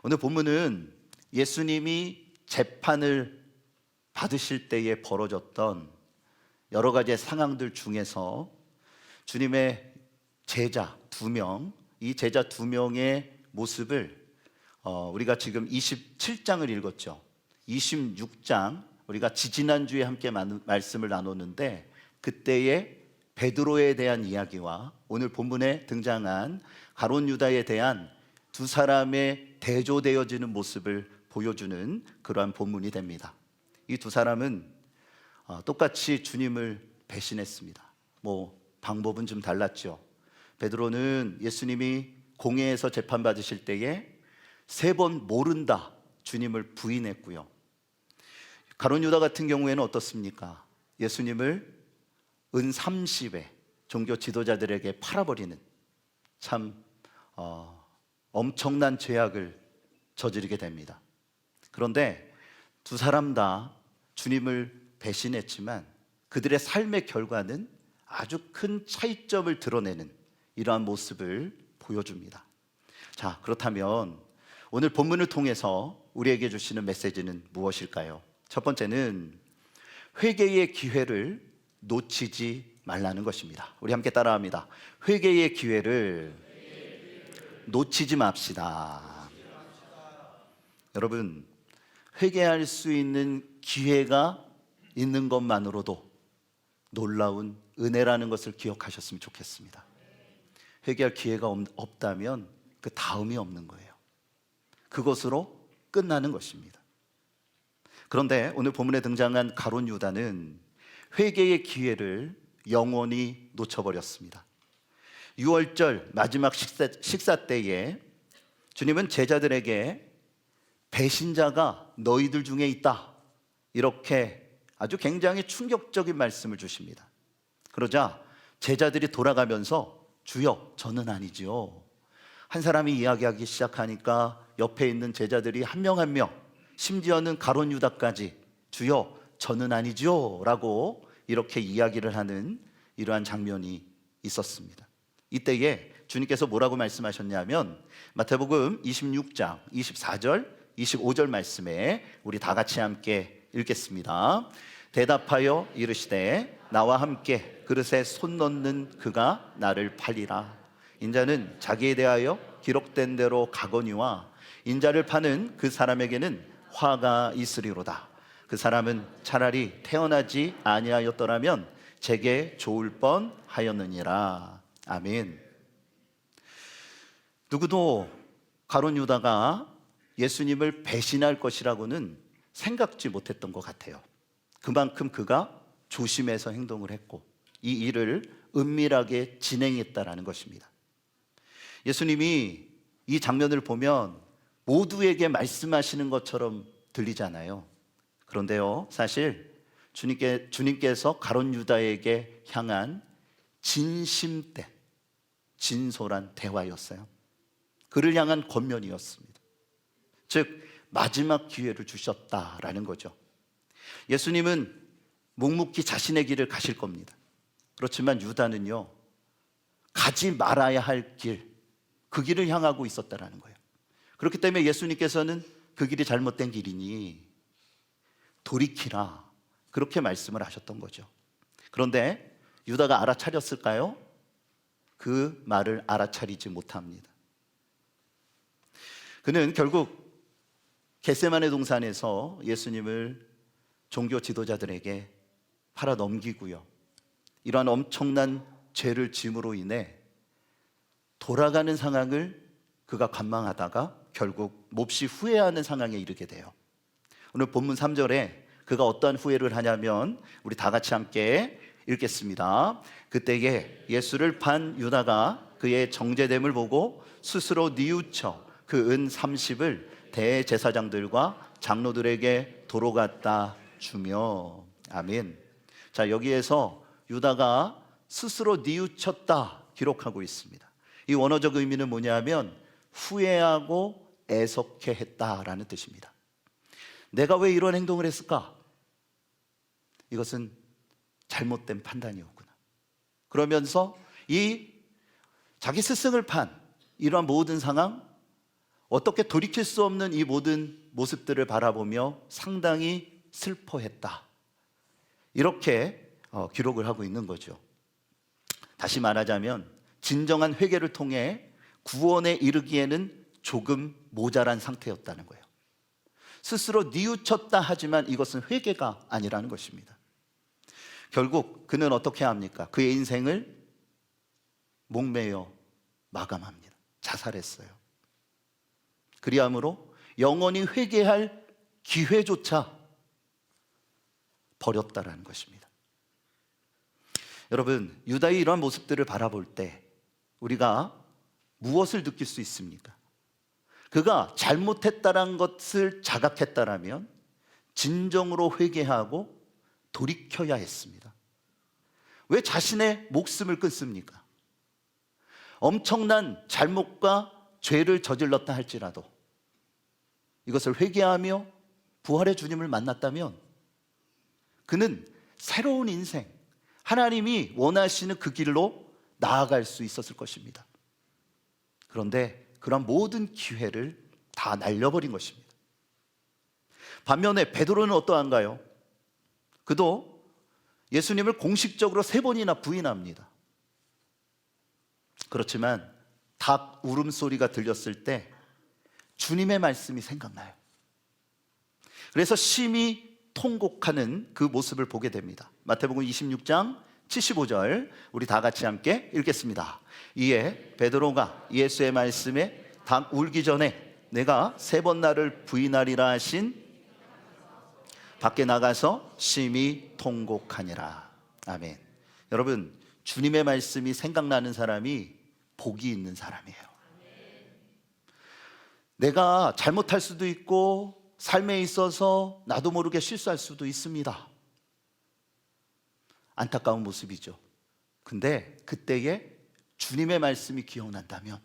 오늘 본문은 예수님이 재판을 받으실 때에 벌어졌던 여러 가지의 상황들 중에서 주님의 제자 2명, 이 제자 2명의 모습을 우리가 지금 27장을 읽었죠. 26장 우리가 지지난주에 함께 말씀을 나눴는데, 그때의 베드로에 대한 이야기와 오늘 본문에 등장한 가룟 유다에 대한 두 사람의 대조되어지는 모습을 보여주는 그러한 본문이 됩니다. 이 두 사람은 똑같이 주님을 배신했습니다. 방법은 좀 달랐죠. 베드로는 예수님이 공회에서 재판받으실 때에 3번 모른다 주님을 부인했고요. 가룟 유다 같은 경우에는 어떻습니까? 예수님을 은 30에 종교 지도자들에게 팔아버리는 참 엄청난 죄악을 저지르게 됩니다. 그런데 두 사람 다 주님을 배신했지만 그들의 삶의 결과는 아주 큰 차이점을 드러내는 이러한 모습을 보여줍니다. 자, 그렇다면 오늘 본문을 통해서 우리에게 주시는 메시지는 무엇일까요? 첫 번째는 회개의 기회를 놓치지 말라는 것입니다. 우리 함께 따라합니다. 회개의 기회를 놓치지 맙시다. 여러분, 회개할 수 있는 기회가 있는 것만으로도 놀라운 은혜라는 것을 기억하셨으면 좋겠습니다. 회개할 기회가 없다면 그 다음이 없는 거예요. 그것으로 끝나는 것입니다. 그런데 오늘 본문에 등장한 가룟 유다는 회개의 기회를 영원히 놓쳐버렸습니다. 유월절 마지막 식사 때에 주님은 제자들에게 배신자가 너희들 중에 있다, 이렇게 아주 굉장히 충격적인 말씀을 주십니다. 그러자 제자들이 돌아가면서 주여 저는 아니지요. 한 사람이 이야기하기 시작하니까 옆에 있는 제자들이 한 명 한 명, 심지어는 가룟 유다까지 주여 저는 아니지요 라고 이렇게 이야기를 하는 이러한 장면이 있었습니다. 이때에 주님께서 뭐라고 말씀하셨냐면 마태복음 26장 24절 25절 말씀에 우리 다 같이 함께 읽겠습니다. 대답하여 이르시되 나와 함께 그릇에 손 넣는 그가 나를 팔리라. 인자는 자기에 대하여 기록된 대로 가거니와 인자를 파는 그 사람에게는 화가 있으리로다. 그 사람은 차라리 태어나지 아니하였더라면 제게 좋을 뻔하였느니라. 아멘. 누구도 가룟 유다가 예수님을 배신할 것이라고는 생각지 못했던 것 같아요. 그만큼 그가 조심해서 행동을 했고 이 일을 은밀하게 진행했다라는 것입니다. 예수님이 이 장면을 보면 모두에게 말씀하시는 것처럼 들리잖아요. 그런데요, 사실 주님께서 가룟 유다에게 향한 진심된 진솔한 대화였어요. 그를 향한 권면이었습니다. 즉 마지막 기회를 주셨다라는 거죠. 예수님은 묵묵히 자신의 길을 가실 겁니다. 그렇지만 유다는요, 가지 말아야 할 길, 그 길을 향하고 있었다라는 거예요. 그렇기 때문에 예수님께서는 그 길이 잘못된 길이니 돌이키라, 그렇게 말씀을 하셨던 거죠. 그런데 유다가 알아차렸을까요? 그 말을 알아차리지 못합니다. 그는 결국 겟세마네 동산에서 예수님을 종교 지도자들에게 팔아 넘기고요, 이러한 엄청난 죄를 짐으로 인해 돌아가는 상황을 그가 관망하다가 결국 몹시 후회하는 상황에 이르게 돼요. 오늘 본문 3절에 그가 어떠한 후회를 하냐면 우리 다 같이 함께 읽겠습니다. 그때에 예수를 판 유다가 그의 정죄됨을 보고 스스로 뉘우쳐 그 은 30을 대제사장들과 장로들에게 도로 갖다 주며. 아멘. 자, 여기에서 유다가 스스로 뉘우쳤다 기록하고 있습니다. 이 원어적 의미는 뭐냐면 후회하고 애석해 했다라는 뜻입니다. 내가 왜 이런 행동을 했을까? 이것은 잘못된 판단이었구나. 그러면서 이 자기 스승을 판 이러한 모든 상황, 어떻게 돌이킬 수 없는 이 모든 모습들을 바라보며 상당히 슬퍼했다. 이렇게 기록을 하고 있는 거죠. 다시 말하자면 진정한 회개를 통해 구원에 이르기에는 조금 모자란 상태였다는 거예요. 스스로 뉘우쳤다 하지만 이것은 회개가 아니라는 것입니다. 결국 그는 어떻게 합니까? 그의 인생을 목매어 마감합니다. 자살했어요. 그리함으로 영원히 회개할 기회조차 버렸다라는 것입니다. 여러분, 유다의 이러한 모습들을 바라볼 때 우리가 무엇을 느낄 수 있습니까? 그가 잘못했다는 것을 자각했다라면 진정으로 회개하고 돌이켜야 했습니다. 왜 자신의 목숨을 끊습니까? 엄청난 잘못과 죄를 저질렀다 할지라도 이것을 회개하며 부활의 주님을 만났다면 그는 새로운 인생, 하나님이 원하시는 그 길로 나아갈 수 있었을 것입니다. 그런데 그런 모든 기회를 다 날려버린 것입니다. 반면에 베드로는 어떠한가요? 그도 예수님을 공식적으로 3번이나 부인합니다. 그렇지만 닭 울음소리가 들렸을 때 주님의 말씀이 생각나요. 그래서 심히 통곡하는 그 모습을 보게 됩니다. 마태복음 26장 75절 우리 다 같이 함께 읽겠습니다. 이에 베드로가 예수의 말씀에 닭 울기 전에 내가 3번 나를 부인하리라 하신 밖에 나가서 심히 통곡하니라. 아멘. 여러분, 주님의 말씀이 생각나는 사람이 복이 있는 사람이에요. 내가 잘못할 수도 있고 삶에 있어서 나도 모르게 실수할 수도 있습니다. 안타까운 모습이죠. 근데 그때에 주님의 말씀이 기억난다면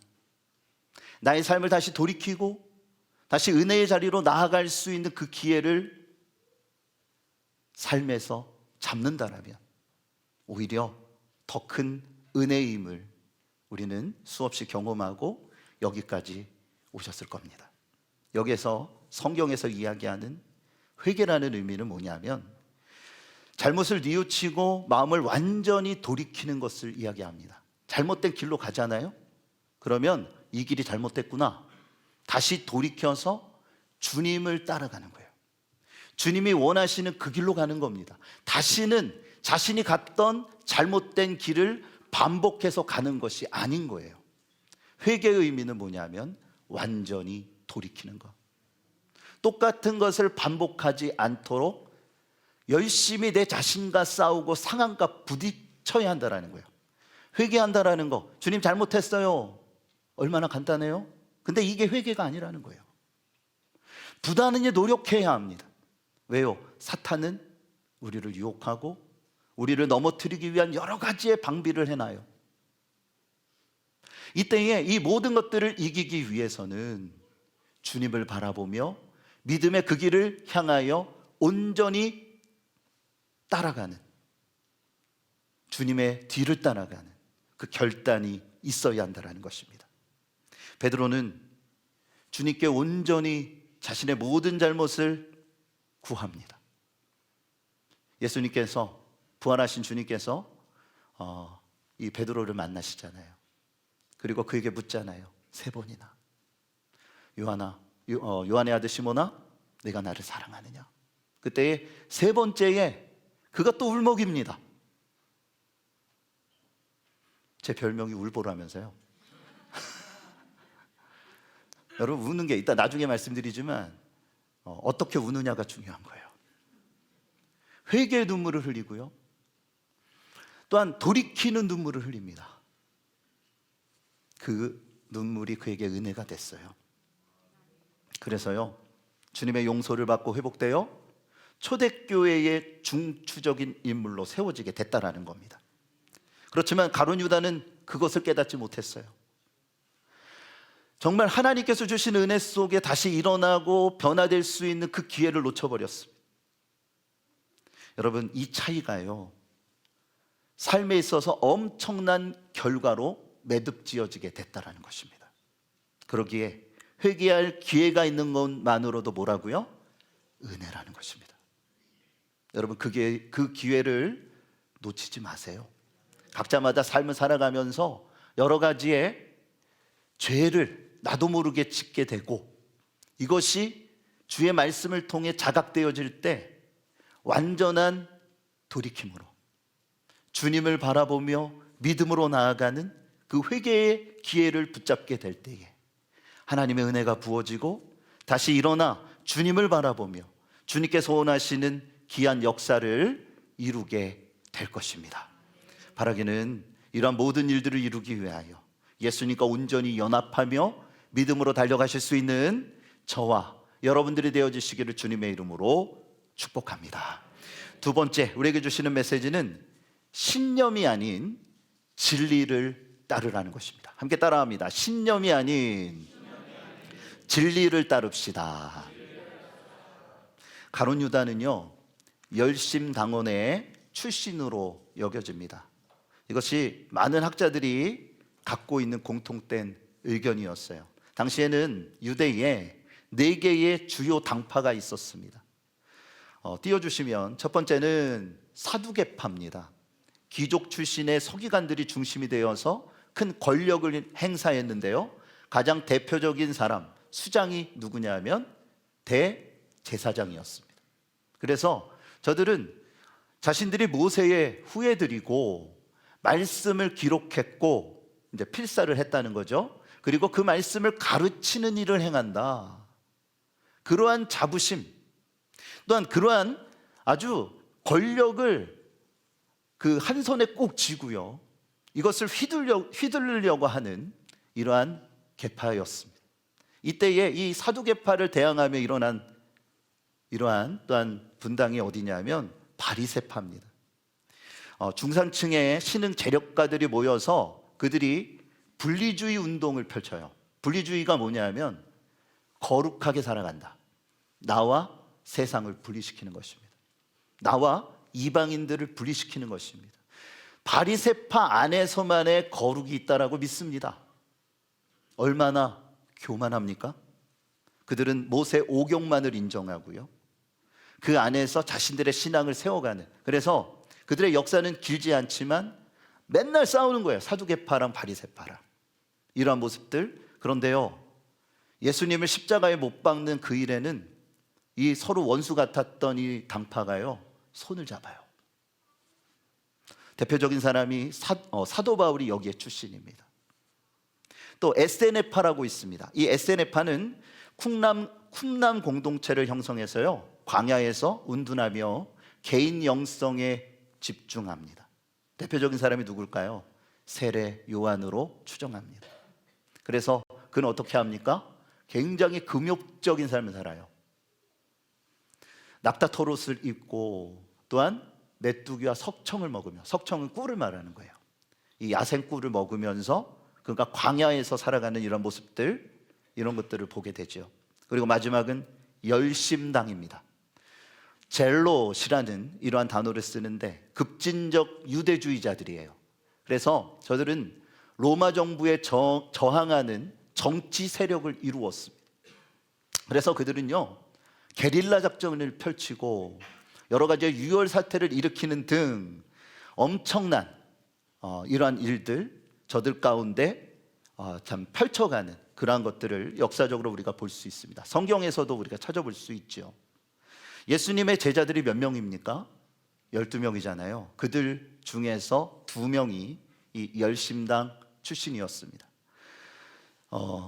나의 삶을 다시 돌이키고 다시 은혜의 자리로 나아갈 수 있는 그 기회를 삶에서 잡는다라면 오히려 더 큰 은혜의 힘을 우리는 수없이 경험하고 여기까지 오셨을 겁니다. 여기에서 성경에서 이야기하는 회개라는 의미는 뭐냐면 잘못을 뉘우치고 마음을 완전히 돌이키는 것을 이야기합니다. 잘못된 길로 가잖아요. 그러면 이 길이 잘못됐구나. 다시 돌이켜서 주님을 따라가는 거예요. 주님이 원하시는 그 길로 가는 겁니다. 다시는 자신이 갔던 잘못된 길을 반복해서 가는 것이 아닌 거예요. 회개의 의미는 뭐냐면 완전히 돌이키는 것. 똑같은 것을 반복하지 않도록 열심히 내 자신과 싸우고 상황과 부딪혀야 한다는 거예요. 회개한다라는 거, 주님 잘못했어요. 얼마나 간단해요? 근데 이게 회개가 아니라는 거예요. 부단히 노력해야 합니다. 왜요? 사탄은 우리를 유혹하고 우리를 넘어뜨리기 위한 여러 가지의 방비를 해놔요. 이때에 이 모든 것들을 이기기 위해서는 주님을 바라보며 믿음의 그 길을 향하여 온전히 따라가는, 주님의 뒤를 따라가는 그 결단이 있어야 한다는 것입니다. 베드로는 주님께 온전히 자신의 모든 잘못을 구합니다. 예수님께서, 부활하신 주님께서 이 베드로를 만나시잖아요. 그리고 그에게 묻잖아요. 3번이나 요한의 아들 시몬아, 내가 나를 사랑하느냐? 그때 3번째에 그가 또 울먹입니다. 제 별명이 울보라면서요. 여러분, 우는 게 이따 나중에 말씀드리지만 어떻게 우느냐가 중요한 거예요. 회개의 눈물을 흘리고요, 또한 돌이키는 눈물을 흘립니다. 그 눈물이 그에게 은혜가 됐어요. 그래서요, 주님의 용서를 받고 회복되어 초대교회의 중추적인 인물로 세워지게 됐다라는 겁니다. 그렇지만 가룟 유다는 그것을 깨닫지 못했어요. 정말 하나님께서 주신 은혜 속에 다시 일어나고 변화될 수 있는 그 기회를 놓쳐버렸습니다. 여러분, 이 차이가요, 삶에 있어서 엄청난 결과로 매듭지어지게 됐다라는 것입니다. 그러기에 회개할 기회가 있는 것만으로도 뭐라고요? 은혜라는 것입니다. 여러분, 그 기회를 놓치지 마세요. 각자마다 삶을 살아가면서 여러 가지의 죄를 나도 모르게 짓게 되고, 이것이 주의 말씀을 통해 자각되어질 때 완전한 돌이킴으로 주님을 바라보며 믿음으로 나아가는 그 회개의 기회를 붙잡게 될 때에 하나님의 은혜가 부어지고 다시 일어나 주님을 바라보며 주님께서 원하시는 귀한 역사를 이루게 될 것입니다. 바라기는 이러한 모든 일들을 이루기 위하여 예수님과 온전히 연합하며 믿음으로 달려가실 수 있는 저와 여러분들이 되어주시기를 주님의 이름으로 축복합니다. 두 번째, 우리에게 주시는 메시지는 신념이 아닌 진리를 따르라는 것입니다. 함께 따라합니다. 신념이 아닌 진리를 따릅시다. 가룟 유다는요, 열심당원의 출신으로 여겨집니다. 이것이 많은 학자들이 갖고 있는 공통된 의견이었어요. 당시에는 유대에 4개의 주요 당파가 있었습니다. 띄워주시면 첫 번째는 사두개파입니다. 귀족 출신의 서기관들이 중심이 되어서 큰 권력을 행사했는데요, 가장 대표적인 사람, 수장이 누구냐면 대제사장이었습니다. 그래서 저들은 자신들이 모세의 후예들이고 말씀을 기록했고 이제 필사를 했다는 거죠. 그리고 그 말씀을 가르치는 일을 행한다. 그러한 자부심, 또한 그러한 아주 권력을 그 한 손에 꼭 쥐고요, 이것을 휘두르려고 하는 이러한 계파였습니다. 이때에 이 사두계파를 대항하며 일어난 이러한 또한 분당이 어디냐면 바리새파입니다. 중산층의 신흥 재력가들이 모여서 그들이 분리주의 운동을 펼쳐요. 분리주의가 뭐냐면 거룩하게 살아간다. 나와 세상을 분리시키는 것입니다. 나와 이방인들을 분리시키는 것입니다. 바리새파 안에서만의 거룩이 있다라고 믿습니다. 얼마나 교만합니까? 그들은 모세 오경만을 인정하고요, 그 안에서 자신들의 신앙을 세워가는, 그래서 그들의 역사는 길지 않지만 맨날 싸우는 거예요. 사두개파랑 바리새파랑 이러한 모습들. 그런데요, 예수님을 십자가에 못 박는 그 일에는 이 서로 원수 같았던 이 당파가요, 손을 잡아요. 대표적인 사람이 사도 바울이 여기에 출신입니다. 또 에세네파라고 있습니다. 이 에세네파는 쿰람 공동체를 형성해서요, 광야에서 운둔하며 개인 영성에 집중합니다. 대표적인 사람이 누굴까요? 세례 요한으로 추정합니다. 그래서 그는 어떻게 합니까? 굉장히 금욕적인 삶을 살아요. 낙타토롯을 입고 또한 메뚜기와 석청을 먹으며, 석청은 꿀을 말하는 거예요. 이 야생 꿀을 먹으면서 그러니까 광야에서 살아가는 이런 모습들, 이런 것들을 보게 되죠. 그리고 마지막은 열심당입니다. 젤롯이라는 이러한 단어를 쓰는데 급진적 유대주의자들이에요. 그래서 저들은 로마 정부에 저항하는 정치 세력을 이루었습니다. 그래서 그들은요, 게릴라 작전을 펼치고 여러 가지의 유혈 사태를 일으키는 등 엄청난 이러한 일들, 저들 가운데 참 펼쳐가는 그러한 것들을 역사적으로 우리가 볼 수 있습니다. 성경에서도 우리가 찾아볼 수 있죠. 예수님의 제자들이 몇 명입니까? 12명이잖아요. 그들 중에서 2명이 이 열심당 출신이었습니다.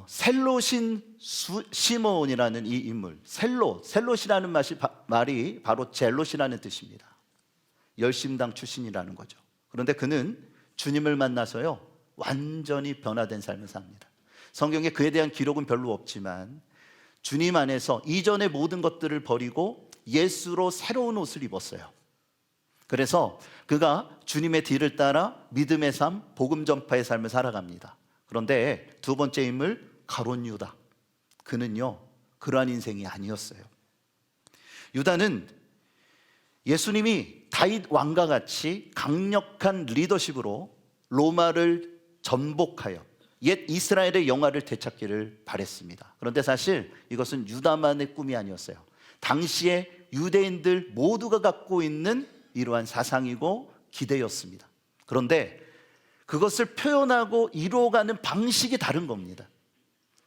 셀롯인 시몬이라는 이 인물, 셀롯이라는 말이 바로 젤롯이라는 뜻입니다. 열심당 출신이라는 거죠. 그런데 그는 주님을 만나서요, 완전히 변화된 삶을 삽니다. 성경에 그에 대한 기록은 별로 없지만 주님 안에서 이전의 모든 것들을 버리고 예수로 새로운 옷을 입었어요. 그래서 그가 주님의 뒤를 따라 믿음의 삶, 복음 전파의 삶을 살아갑니다. 그런데 두 번째 인물 가룟 유다, 그는요 그러한 인생이 아니었어요. 유다는 예수님이 다윗 왕과 같이 강력한 리더십으로 로마를 전복하여 옛 이스라엘의 영화를 되찾기를 바랬습니다. 그런데 사실 이것은 유다만의 꿈이 아니었어요. 당시에 유대인들 모두가 갖고 있는 이러한 사상이고 기대였습니다. 그런데 그것을 표현하고 이루어가는 방식이 다른 겁니다.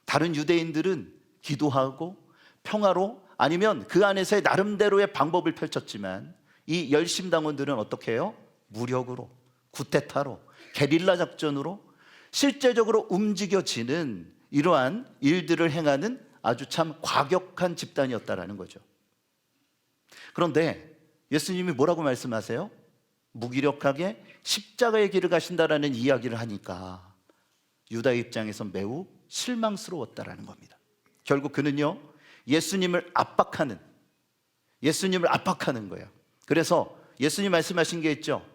다른 유대인들은 기도하고 평화로 아니면 그 안에서의 나름대로의 방법을 펼쳤지만 이 열심당원들은 어떻게 해요? 무력으로, 쿠데타로, 게릴라 작전으로 실제적으로 움직여지는 이러한 일들을 행하는 아주 참 과격한 집단이었다라는 거죠. 그런데 예수님이 뭐라고 말씀하세요? 무기력하게 십자가의 길을 가신다라는 이야기를 하니까 유다의 입장에서 매우 실망스러웠다라는 겁니다. 결국 그는요, 예수님을 압박하는 거예요. 그래서 예수님 말씀하신 게 있죠.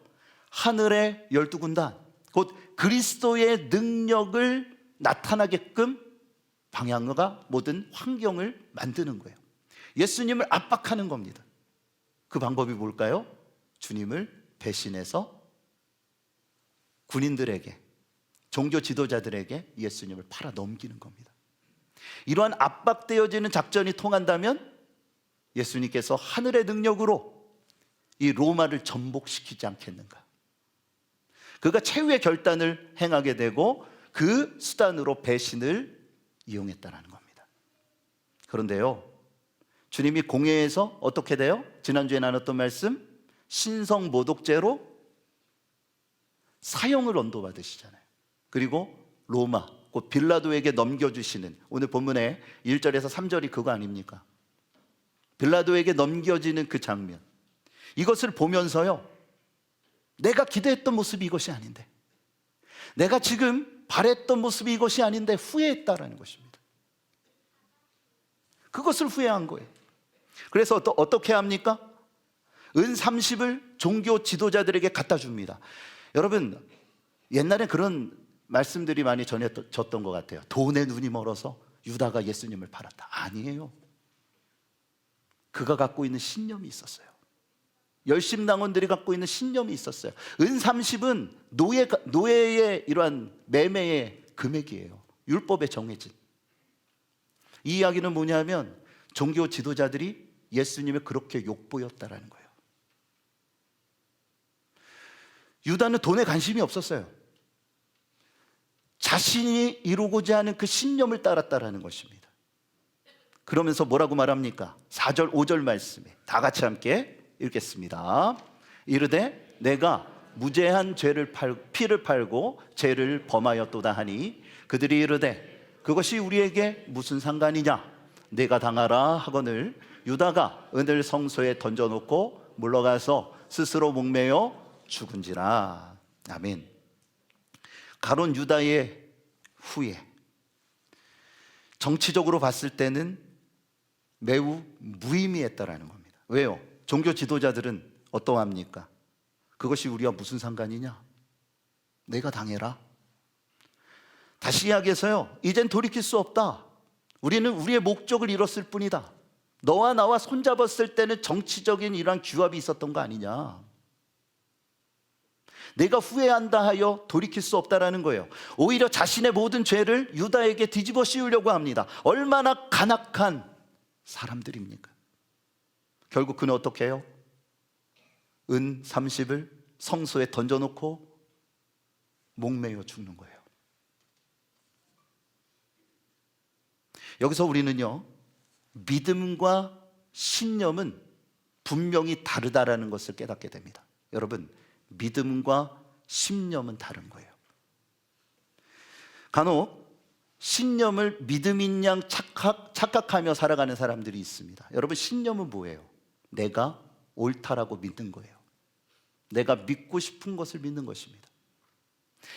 하늘의 12군단, 곧 그리스도의 능력을 나타나게끔 방향과 모든 환경을 만드는 거예요. 예수님을 압박하는 겁니다. 그 방법이 뭘까요? 주님을 배신해서 군인들에게, 종교 지도자들에게 예수님을 팔아 넘기는 겁니다. 이러한 압박되어지는 작전이 통한다면 예수님께서 하늘의 능력으로 이 로마를 전복시키지 않겠는가? 그가 최후의 결단을 행하게 되고 그 수단으로 배신을 이용했다는 겁니다. 그런데요, 주님이 공회에서 어떻게 돼요? 지난주에 나눴던 말씀, 신성모독죄로 사형을 언도받으시잖아요. 그리고 로마, 곧 빌라도에게 넘겨주시는, 오늘 본문의 1절에서 3절이 그거 아닙니까? 빌라도에게 넘겨지는 그 장면, 이것을 보면서요, 내가 기대했던 모습이 이것이 아닌데, 내가 지금 바랬던 모습이 이것이 아닌데 후회했다라는 것입니다. 그것을 후회한 거예요. 그래서 어떻게 합니까? 은 30을 종교 지도자들에게 갖다 줍니다. 여러분, 옛날에 그런 말씀들이 많이 전해졌던 것 같아요. 돈에 눈이 멀어서 유다가 예수님을 팔았다. 아니에요. 그가 갖고 있는 신념이 있었어요. 열심당원들이 갖고 있는 신념이 있었어요. 은 30은 노예의 이러한 매매의 금액이에요. 율법에 정해진. 이 이야기는 뭐냐면 종교 지도자들이 예수님을 그렇게 욕보였다라는 거예요. 유다는 돈에 관심이 없었어요. 자신이 이루고자 하는 그 신념을 따랐다라는 것입니다. 그러면서 뭐라고 말합니까? 4절 5절 말씀에 다 같이 함께 읽겠습니다. 이르되 내가 무죄한 피를 팔고 죄를 범하였도다 하니 그들이 이르되 그것이 우리에게 무슨 상관이냐? 내가 당하라 하거늘 유다가 은을 성소에 던져놓고 물러가서 스스로 목매어 죽은지라. 아멘. 가론 유다의 후예, 정치적으로 봤을 때는 매우 무의미했다라는 겁니다. 왜요? 종교 지도자들은 어떠합니까? 그것이 우리와 무슨 상관이냐? 내가 당해라. 다시 이야기해서요, 이젠 돌이킬 수 없다. 우리는 우리의 목적을 이뤘을 뿐이다. 너와 나와 손잡았을 때는 정치적인 이러한 규합이 있었던 거 아니냐? 내가 후회한다 하여 돌이킬 수 없다라는 거예요. 오히려 자신의 모든 죄를 유다에게 뒤집어 씌우려고 합니다. 얼마나 간악한 사람들입니까? 결국 그는 어떻게 해요? 은 30을 성소에 던져놓고 목매어 죽는 거예요. 여기서 우리는요, 믿음과 신념은 분명히 다르다라는 것을 깨닫게 됩니다. 여러분, 믿음과 신념은 다른 거예요. 간혹 신념을 믿음인 양 착각하며 살아가는 사람들이 있습니다. 여러분, 신념은 뭐예요? 내가 옳다라고 믿는 거예요. 내가 믿고 싶은 것을 믿는 것입니다.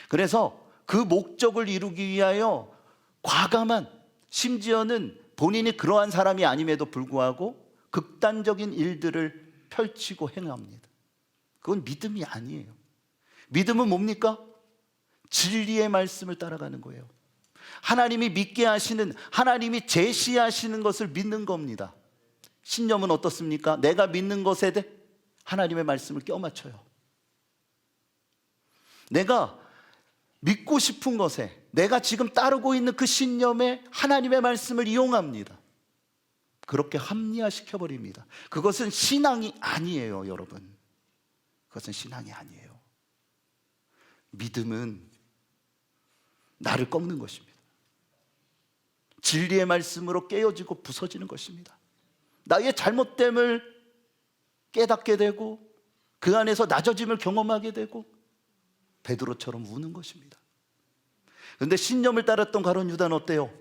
그래서 그 목적을 이루기 위하여 과감한, 심지어는 본인이 그러한 사람이 아님에도 불구하고 극단적인 일들을 펼치고 행합니다. 그건 믿음이 아니에요. 믿음은 뭡니까? 진리의 말씀을 따라가는 거예요. 하나님이 믿게 하시는, 하나님이 제시하시는 것을 믿는 겁니다. 신념은 어떻습니까? 내가 믿는 것에 대해 하나님의 말씀을 껴맞춰요. 내가 믿고 싶은 것에, 내가 지금 따르고 있는 그 신념에 하나님의 말씀을 이용합니다. 그렇게 합리화시켜버립니다. 그것은 신앙이 아니에요, 여러분. 그것은 신앙이 아니에요. 믿음은 나를 꺾는 것입니다. 진리의 말씀으로 깨어지고 부서지는 것입니다. 나의 잘못됨을 깨닫게 되고 그 안에서 낮아짐을 경험하게 되고 베드로처럼 우는 것입니다. 그런데 신념을 따랐던 가룟 유다는 어때요?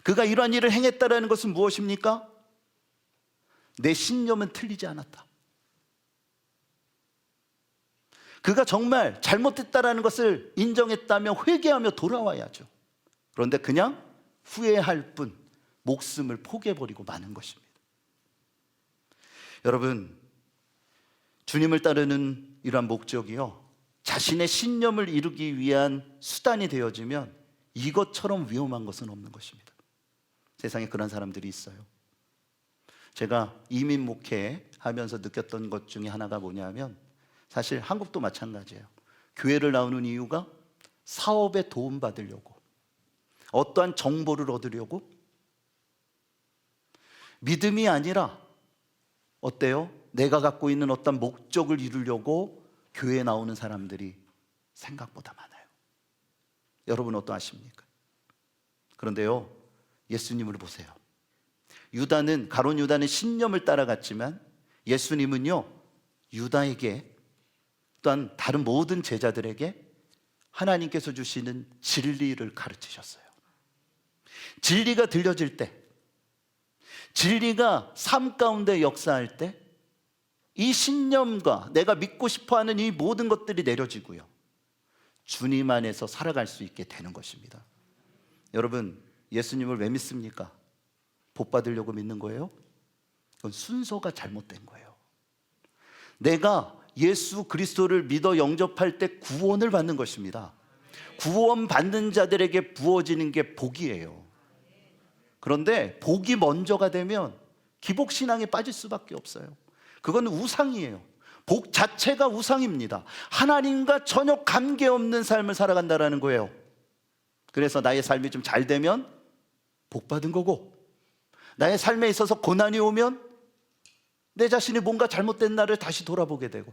그가 이러한 일을 행했다라는 것은 무엇입니까? 내 신념은 틀리지 않았다. 그가 정말 잘못했다라는 것을 인정했다면 회개하며 돌아와야죠. 그런데 그냥 후회할 뿐 목숨을 포기해버리고 마는 것입니다. 여러분, 주님을 따르는 이러한 목적이요, 자신의 신념을 이루기 위한 수단이 되어지면 이것처럼 위험한 것은 없는 것입니다. 세상에 그런 사람들이 있어요. 제가 이민 목회하면서 느꼈던 것 중에 하나가 뭐냐면, 사실 한국도 마찬가지예요. 교회를 나오는 이유가 사업에 도움받으려고, 어떠한 정보를 얻으려고, 믿음이 아니라 어때요? 내가 갖고 있는 어떤 목적을 이루려고 교회에 나오는 사람들이 생각보다 많아요. 여러분 어떠하십니까? 그런데요, 예수님을 보세요. 가룟 유다는 신념을 따라갔지만 예수님은요, 유다에게 또한 다른 모든 제자들에게 하나님께서 주시는 진리를 가르치셨어요. 진리가 들려질 때, 진리가 삶 가운데 역사할 때, 이 신념과 내가 믿고 싶어하는 이 모든 것들이 내려지고요, 주님 안에서 살아갈 수 있게 되는 것입니다. 여러분, 예수님을 왜 믿습니까? 복 받으려고 믿는 거예요? 그건 순서가 잘못된 거예요. 내가 예수 그리스도를 믿어 영접할 때 구원을 받는 것입니다. 구원 받는 자들에게 부어지는 게 복이에요. 그런데 복이 먼저가 되면 기복신앙에 빠질 수밖에 없어요. 그건 우상이에요. 복 자체가 우상입니다. 하나님과 전혀 관계없는 삶을 살아간다는 거예요. 그래서 나의 삶이 좀 잘 되면 복 받은 거고, 나의 삶에 있어서 고난이 오면 내 자신이 뭔가 잘못된 나를 다시 돌아보게 되고,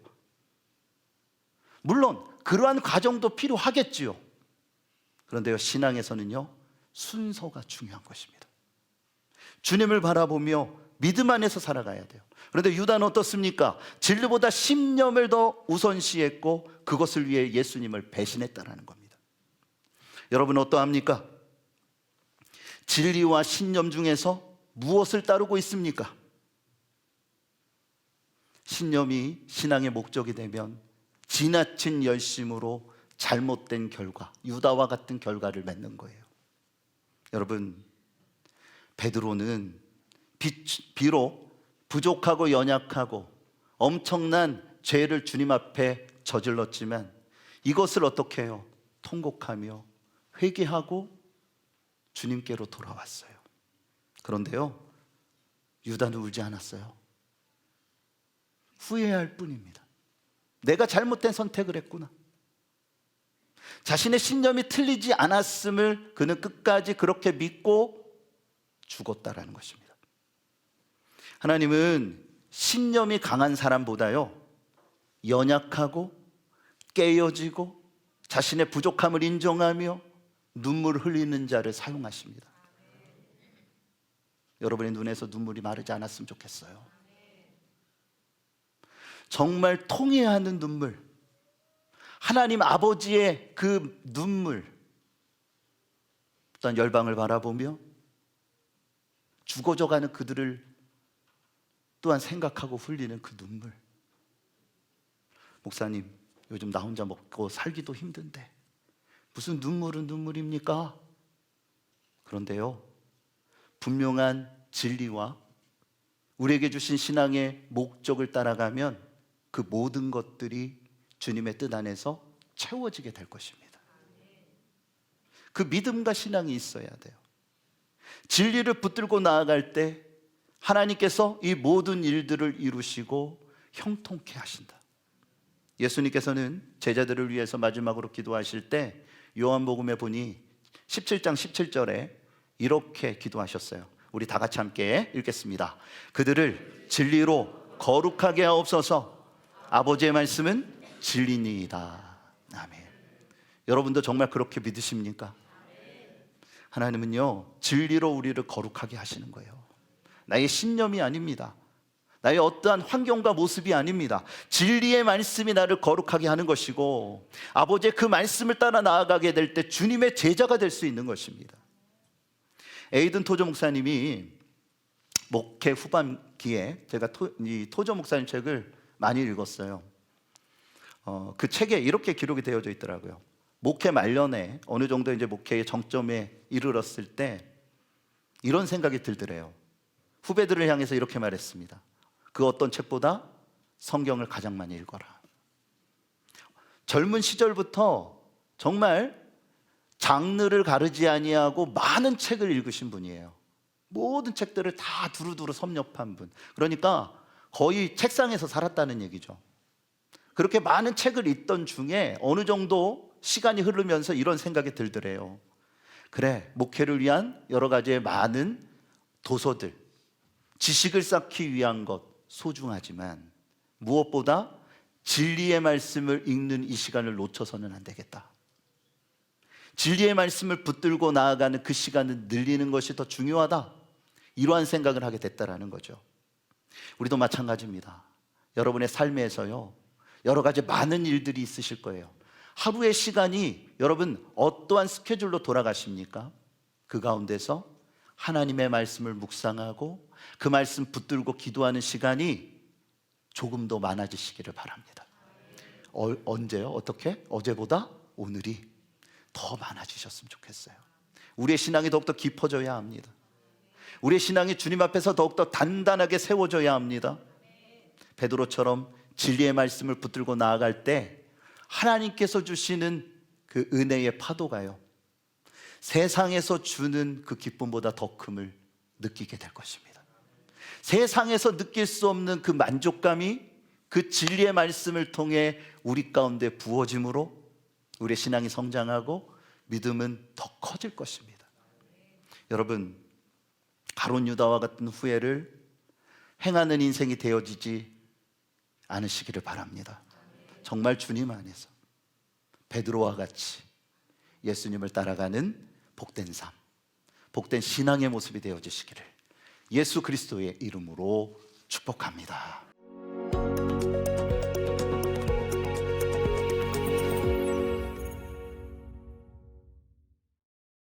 물론 그러한 과정도 필요하겠지요. 그런데요, 신앙에서는요, 순서가 중요한 것입니다. 주님을 바라보며 믿음 안에서 살아가야 돼요. 그런데 유다는 어떻습니까? 진리보다 신념을 더 우선시했고 그것을 위해 예수님을 배신했다는 겁니다. 여러분 어떠합니까? 진리와 신념 중에서 무엇을 따르고 있습니까? 신념이 신앙의 목적이 되면 지나친 열심으로 잘못된 결과, 유다와 같은 결과를 맺는 거예요. 여러분, 베드로는 비록 부족하고 연약하고 엄청난 죄를 주님 앞에 저질렀지만 이것을 어떻게 해요? 통곡하며 회개하고 주님께로 돌아왔어요. 그런데요, 유다는 울지 않았어요. 후회할 뿐입니다. 내가 잘못된 선택을 했구나. 자신의 신념이 틀리지 않았음을 그는 끝까지 그렇게 믿고 죽었다라는 것입니다. 하나님은 신념이 강한 사람보다요, 연약하고 깨어지고 자신의 부족함을 인정하며 눈물을 흘리는 자를 사용하십니다. 여러분의 눈에서 눈물이 마르지 않았으면 좋겠어요. 정말 통해하는 눈물, 하나님 아버지의 그 눈물, 또한 열방을 바라보며 죽어져가는 그들을 또한 생각하고 흘리는 그 눈물. 목사님, 요즘 나 혼자 먹고 살기도 힘든데 무슨 눈물은 눈물입니까? 그런데요, 분명한 진리와 우리에게 주신 신앙의 목적을 따라가면 그 모든 것들이 주님의 뜻 안에서 채워지게 될 것입니다. 그 믿음과 신앙이 있어야 돼요. 진리를 붙들고 나아갈 때 하나님께서 이 모든 일들을 이루시고 형통케 하신다. 예수님께서는 제자들을 위해서 마지막으로 기도하실 때 요한복음에 보니 17장 17절에 이렇게 기도하셨어요. 우리 다 같이 함께 읽겠습니다. 그들을 진리로 거룩하게 하옵소서. 아버지의 말씀은 진리니이다. 아멘. 여러분도 정말 그렇게 믿으십니까? 하나님은요, 진리로 우리를 거룩하게 하시는 거예요. 나의 신념이 아닙니다. 나의 어떠한 환경과 모습이 아닙니다. 진리의 말씀이 나를 거룩하게 하는 것이고, 아버지의 그 말씀을 따라 나아가게 될 때 주님의 제자가 될 수 있는 것입니다. 에이든 토저 목사님이 목회 후반기에 제가 이 토저 목사님 책을 많이 읽었어요. 그 책에 이렇게 기록이 되어져 있더라고요. 목회 말년에 어느 정도 이제 목회의 정점에 이르렀을 때 이런 생각이 들더래요. 후배들을 향해서 이렇게 말했습니다. 그 어떤 책보다 성경을 가장 많이 읽어라. 젊은 시절부터 정말 장르를 가르지 아니하고 많은 책을 읽으신 분이에요. 모든 책들을 다 두루두루 섭렵한 분. 그러니까 거의 책상에서 살았다는 얘기죠. 그렇게 많은 책을 읽던 중에 어느 정도 시간이 흐르면서 이런 생각이 들더래요. 그래, 목회를 위한 여러 가지의 많은 도서들, 지식을 쌓기 위한 것 소중하지만 무엇보다 진리의 말씀을 읽는 이 시간을 놓쳐서는 안 되겠다. 진리의 말씀을 붙들고 나아가는 그 시간을 늘리는 것이 더 중요하다. 이러한 생각을 하게 됐다라는 거죠. 우리도 마찬가지입니다. 여러분의 삶에서요, 여러 가지 많은 일들이 있으실 거예요. 하루의 시간이 여러분 어떠한 스케줄로 돌아가십니까? 그 가운데서 하나님의 말씀을 묵상하고 그 말씀 붙들고 기도하는 시간이 조금 더 많아지시기를 바랍니다. 언제요? 어떻게? 어제보다 오늘이 더 많아지셨으면 좋겠어요. 우리의 신앙이 더욱더 깊어져야 합니다. 우리의 신앙이 주님 앞에서 더욱더 단단하게 세워져야 합니다. 베드로처럼 진리의 말씀을 붙들고 나아갈 때 하나님께서 주시는 그 은혜의 파도가요, 세상에서 주는 그 기쁨보다 더 큼을 느끼게 될 것입니다. 세상에서 느낄 수 없는 그 만족감이 그 진리의 말씀을 통해 우리 가운데 부어짐으로 우리의 신앙이 성장하고 믿음은 더 커질 것입니다. 여러분, 가룟 유다와 같은 후회를 행하는 인생이 되어지지 않으시기를 바랍니다. 정말 주님 안에서 베드로와 같이 예수님을 따라가는 복된 삶, 복된 신앙의 모습이 되어지시기를 예수 그리스도의 이름으로 축복합니다.